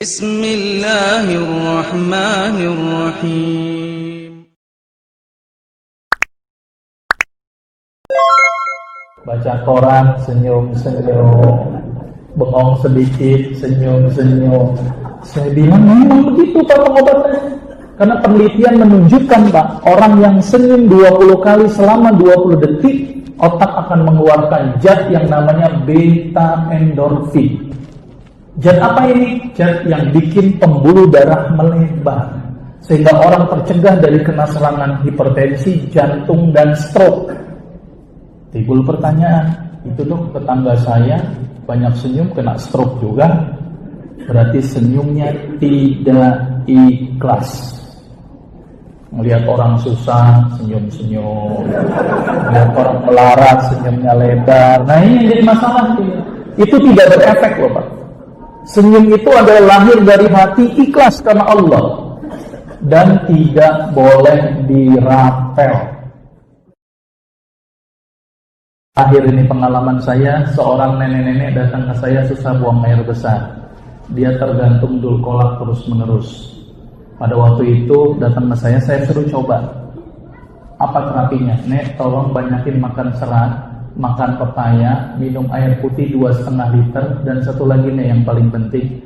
Bismillahirrahmanirrahim. Baca koran, senyum-senyum, bengong sedikit, senyum-senyum. Saya bilang memang begitu Pak pengobatannya. Karena penelitian menunjukkan Pak, orang yang senyum 20 kali selama 20 detik, otak akan mengeluarkan zat yang namanya beta endorfin. Zat apa ini? Zat yang bikin pembuluh darah melebar, sehingga orang tercegah dari kena serangan hipertensi, jantung, dan stroke. Timbul pertanyaan, itu dok tetangga saya banyak senyum kena stroke juga, berarti senyumnya tidak ikhlas. Melihat orang susah, senyum-senyum. Melihat orang melarat, senyumnya lebar. Nah ini yang jadi masalah. Itu tidak berefek loh Pak. Senyum itu adalah lahir dari hati ikhlas karena Allah. Dan tidak boleh dirapel. Akhir ini pengalaman saya, seorang nenek-nenek datang ke saya susah buang air besar. Dia tergantung dulkolak terus-menerus. Pada waktu itu datang ke saya suruh coba. Apa terapinya? Nek, tolong banyakin makan serat, makan pepaya, minum air putih 2,5 liter, dan satu lagi nih yang paling penting,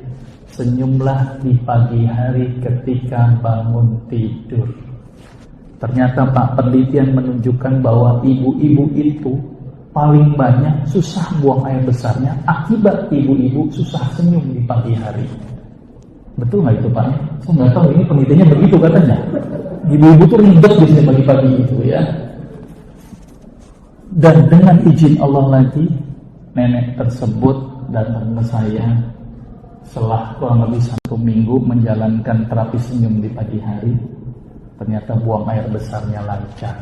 senyumlah di pagi hari ketika bangun tidur. Ternyata Pak, penelitian menunjukkan bahwa ibu-ibu itu paling banyak susah buang air besarnya akibat ibu-ibu susah senyum di pagi hari. Betul nggak itu Pak? Saya nggak tahu, ini penelitiannya begitu katanya. Ibu-ibu tuh ribet biasanya pagi-pagi itu ya. Dan dengan izin Allah lagi, nenek tersebut datang ke saya setelah kurang lebih 1 minggu menjalankan terapi senyum di pagi hari. Ternyata buang air besarnya lancar.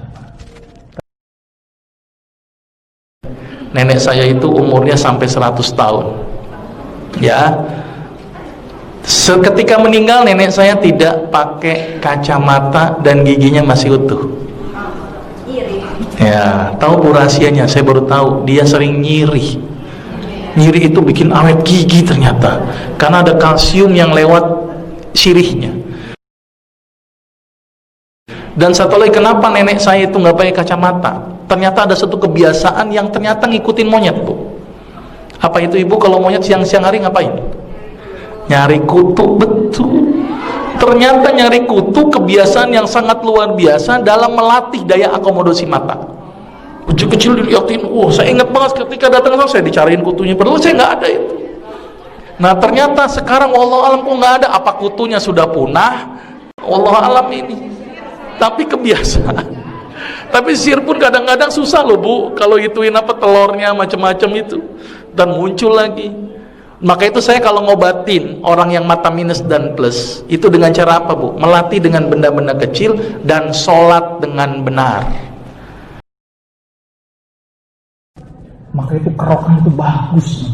Nenek saya itu umurnya sampai 100 tahun. Ya. Ketika meninggal nenek saya tidak pakai kacamata dan giginya masih utuh. Ya, tahu rahasianya? Saya baru tahu, dia sering nyiri. Nyiri itu bikin awet gigi ternyata, karena ada kalsium yang lewat sirihnya. Dan satu lagi, kenapa nenek saya itu nggak pakai kacamata? Ternyata ada satu kebiasaan yang ternyata ngikutin monyet, Bu. Apa itu Ibu? Kalau monyet siang-siang hari ngapain? Nyari kutu. Betul. Ternyata nyari kutu kebiasaan yang sangat luar biasa dalam melatih daya akomodasi mata. Kecil-kecil dilihatin, saya ingat banget ketika datang ke saya dicariin kutunya, padahal saya nggak ada itu. Nah ternyata sekarang wallahu alam kok nggak ada, apa kutunya sudah punah? Wallahu alam ini. Tapi kebiasaan. Tapi sihir pun kadang-kadang susah loh Bu, kalau ituin apa telurnya macam-macam itu, dan muncul lagi. Maka itu saya kalau ngobatin orang yang mata minus dan plus, itu dengan cara apa Bu? Melatih dengan benda-benda kecil dan sholat dengan benar. Maka itu kerokan itu bagus,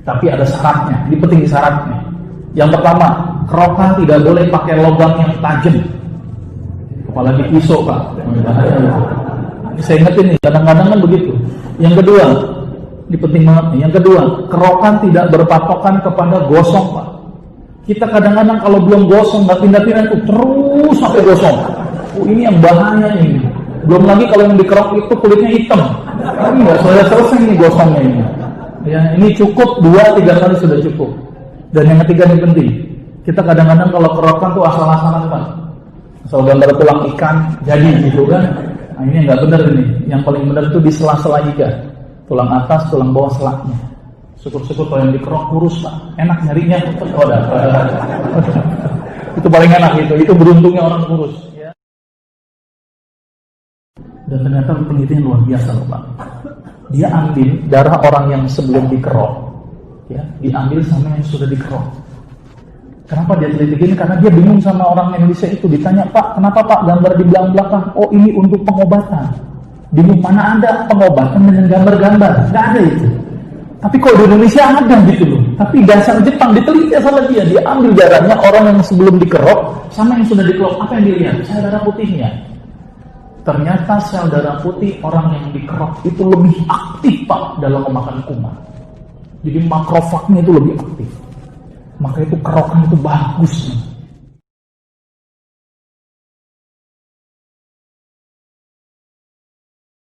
tapi ada syaratnya. Ini penting syaratnya. Yang pertama, kerokan tidak boleh pakai logam yang tajam, apalagi pisau Pak. Ini saya ingetin nih, kadang-kadang kan begitu. Yang kedua, ini penting banget nih. Yang kedua, kerokan tidak berpatokan kepada gosong Pak. Kita kadang-kadang kalau belum gosong nggak pindah-pindah itu terus sampai gosong. Ini yang bahaya ini. Belum lagi kalau yang dikerok itu kulitnya hitam. Ini nggak selesai nih gosongnya ini. Ya, ini cukup 2-3 kali sudah cukup. Dan yang ketiga ini penting. Kita kadang-kadang kalau kerokan tuh asal-asalan Pak. Asal gambar tulang ikan jadi gitu kan. Nah ini nggak benar ini. Yang paling benar itu di sela-sela iga. Tulang atas, tulang bawah selaknya. Syukur-syukur kalau yang dikerok kurus Pak. Enak nyarinya. Oh dapat. Itu paling enak itu. Itu beruntungnya orang kurus. Ya. Dan ternyata penelitian luar biasa loh Pak. Dia ambil darah orang yang sebelum dikerok, ya, diambil sama yang sudah dikerok. Kenapa dia teliti gini? Karena dia bingung sama orang Indonesia itu. Ditanya, Pak, kenapa Pak gambar di belakang? Oh ini untuk pengobatan. Bingung, mana ada pengobatan dengan gambar-gambar? Nggak ada itu. Tapi kok di Indonesia ada gitu loh. Tapi dasar Jepang diteliti sama dia. Dia ambil darahnya orang yang sebelum dikerok sama yang sudah dikerok. Apa yang dilihat? Sel darah putihnya. Ternyata sel darah putih orang yang dikerok itu lebih aktif Pak dalam memakan kuman. Jadi makrofagnya itu lebih aktif. maka itu kerokan itu bagus.